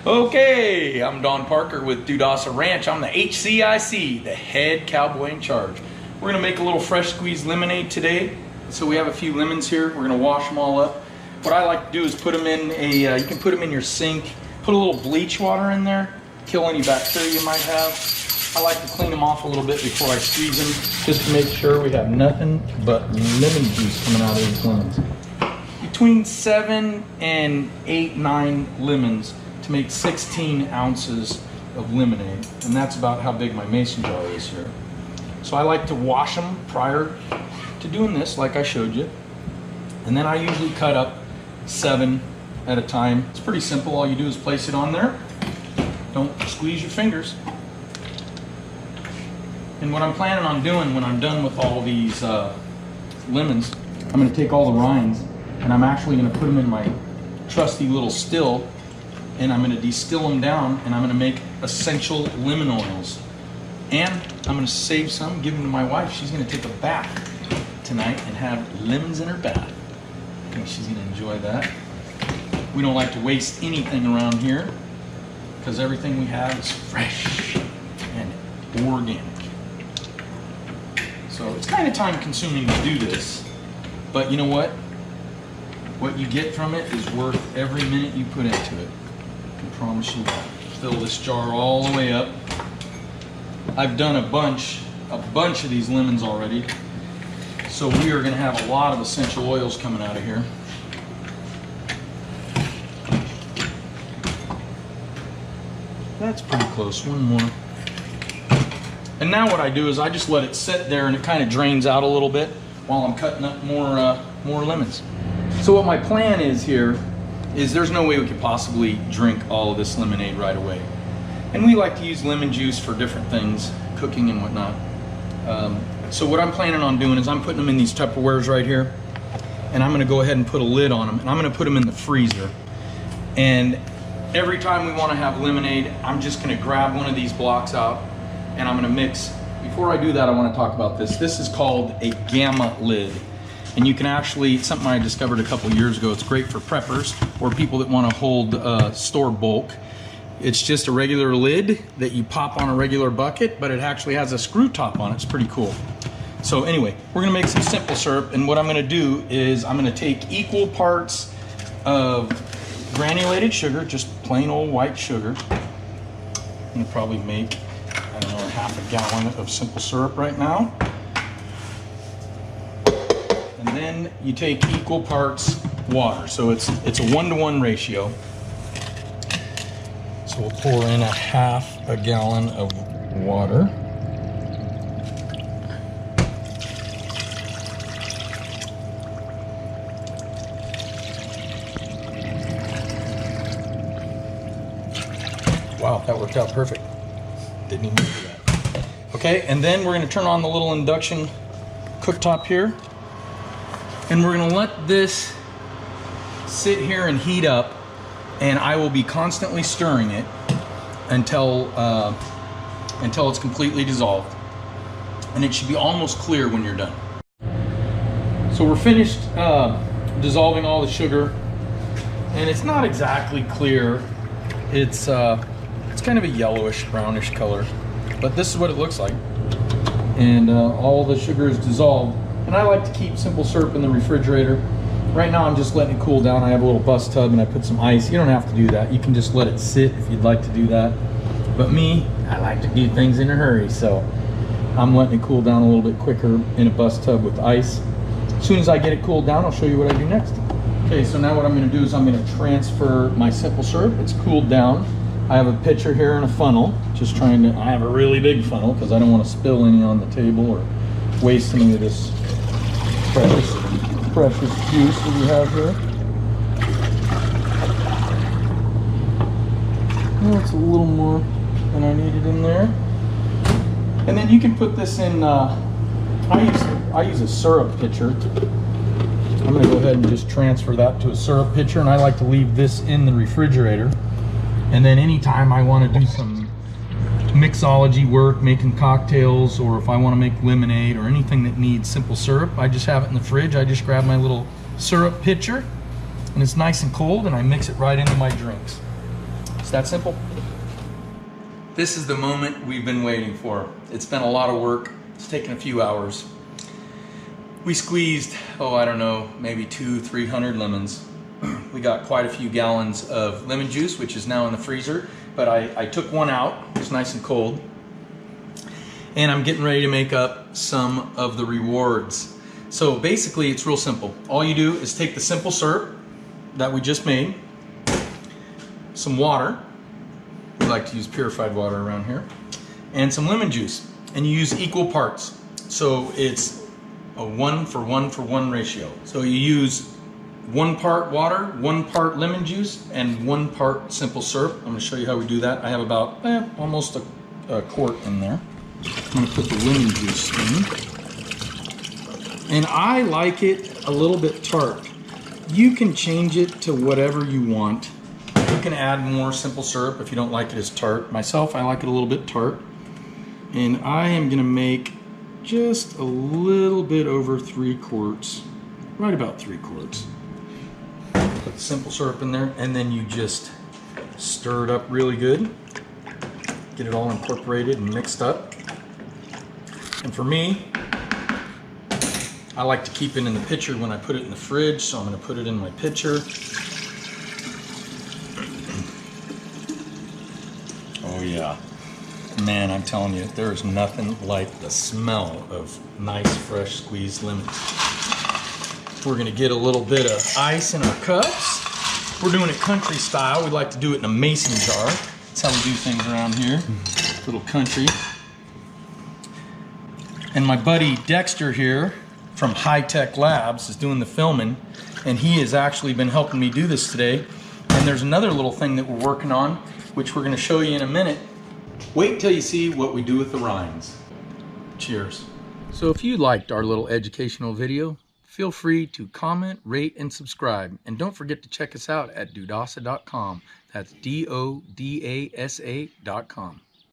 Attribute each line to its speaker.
Speaker 1: Okay, I'm Don Parker with Dodasa Ranch. I'm the HCIC, the head cowboy in charge. We're gonna make a little fresh squeezed lemonade today. So we have a few lemons here. We're gonna wash them all up. What I like to do is put them in a, you can put them in your sink, put a little bleach water in there, kill any bacteria you might have. I like to clean them off a little bit before I squeeze them, just to make sure we have nothing but lemon juice coming out of these lemons. Between 7 and 8, 9 lemons to make 16 ounces of lemonade, and that's about how big my mason jar is here. So I like to wash them prior to doing this, like I showed you, and then I usually cut up 7 at a time. It's pretty simple. All you do is place it on there. Don't squeeze your fingers. And what I'm planning on doing when I'm done with all these lemons, I'm going to take all the rinds and I'm actually going to put them in my trusty little still, and I'm going to distill them down, and I'm going to make essential lemon oils. And I'm going to save some, give them to my wife. She's going to take a bath tonight and have lemons in her bath. I think she's going to enjoy that. We don't like to waste anything around here because everything we have is fresh and organic. So it's kind of time consuming to do this, but you know what? What you get from it is worth every minute you put into it. I can promise you that. Fill this jar all the way up. I've done a bunch of these lemons already. So we are going to have a lot of essential oils coming out of here. That's pretty close. One more. And now what I do is I just let it sit there and it kind of drains out a little bit while I'm cutting up more lemons. So what my plan is here is there's no way we could possibly drink all of this lemonade right away. And we like to use lemon juice for different things, cooking and whatnot. So what I'm planning on doing is I'm putting them in these Tupperwares right here, and I'm gonna go ahead and put a lid on them, and I'm gonna put them in the freezer. And every time we wanna have lemonade, I'm just gonna grab one of these blocks out and I'm gonna mix. Before I do that, I wanna talk about this. This is called a gamma lid. And you can actually, it's something I discovered a couple years ago. It's great for preppers or people that wanna hold store bulk. It's just a regular lid that you pop on a regular bucket, but it actually has a screw top on it. It's pretty cool. So anyway, we're gonna make some simple syrup, and what I'm gonna do is I'm gonna take equal parts of granulated sugar, just plain old white sugar. I'm gonna probably make, I don't know, half a gallon of simple syrup right now. And then you take equal parts water. So it's a 1-to-1 ratio. So we'll pour in a half a gallon of water. Wow, that worked out perfect. Didn't even do that. Okay, and then we're gonna turn on the little induction cooktop here. And we're gonna let this sit here and heat up, and I will be constantly stirring it until it's completely dissolved. And it should be almost clear when you're done. So we're finished dissolving all the sugar, and it's not exactly clear. It's kind of a yellowish, brownish color, but this is what it looks like. And all the sugar is dissolved. And I like to keep simple syrup in the refrigerator. Right now I'm just letting it cool down. I have a little bus tub and I put some ice. You don't have to do that. You can just let it sit if you'd like to do that. But me, I like to do things in a hurry, so I'm letting it cool down a little bit quicker in a bus tub with ice. As soon as I get it cooled down, I'll show you what I do next. Okay, so now what I'm gonna do is I'm gonna transfer my simple syrup. It's cooled down. I have a pitcher here and a funnel. Just trying to, I have a really big funnel because I don't want to spill any on the table or waste any of this precious juice that we have here. That's a little more than I needed in there. And then you can put this in, I use a syrup pitcher. I'm gonna go ahead and just transfer that to a syrup pitcher, and I like to leave this in the refrigerator. And then anytime I want to do some mixology work, making cocktails, or if I want to make lemonade or anything that needs simple syrup, I just have it in the fridge. I just grab my little syrup pitcher, and it's nice and cold, and I mix it right into my drinks. It's that simple. This is the moment we've been waiting for. It's been a lot of work. It's taken a few hours. We squeezed, oh, I don't know, maybe 200-300 lemons. We got quite a few gallons of lemon juice, which is now in the freezer, but I took one out. It's nice and cold. And I'm getting ready to make up some of the rewards. So basically, it's real simple. All you do is take the simple syrup that we just made, some water, we like to use purified water around here, and some lemon juice, and you use equal parts. So it's a 1-for-1-for-1 ratio. So you use 1 part water, 1 part lemon juice, and 1 part simple syrup. I'm going to show you how we do that. I have about almost a quart in there. I'm going to put the lemon juice in. And I like it a little bit tart. You can change it to whatever you want. You can add more simple syrup if you don't like it as tart. Myself, I like it a little bit tart. And I am going to make just a little bit over 3 quarts, right about 3 quarts. Put the simple syrup in there, and then you just stir it up really good. Get it all incorporated and mixed up. And for me, I like to keep it in the pitcher when I put it in the fridge, so I'm going to put it in my pitcher. Oh yeah. Man, I'm telling you, there is nothing like the smell of nice, fresh squeezed lemons. We're gonna get a little bit of ice in our cups. We're doing it country style. We like to do it in a mason jar. That's how we do things around here. A little country. And my buddy Dexter here from High Tech Labs is doing the filming, and he has actually been helping me do this today. And there's another little thing that we're working on, which we're gonna show you in a minute. Wait till you see what we do with the rinds. Cheers. So if you liked our little educational video, feel free to comment, rate, and subscribe. And don't forget to check us out at Dodasa.com. That's Dodasa.com.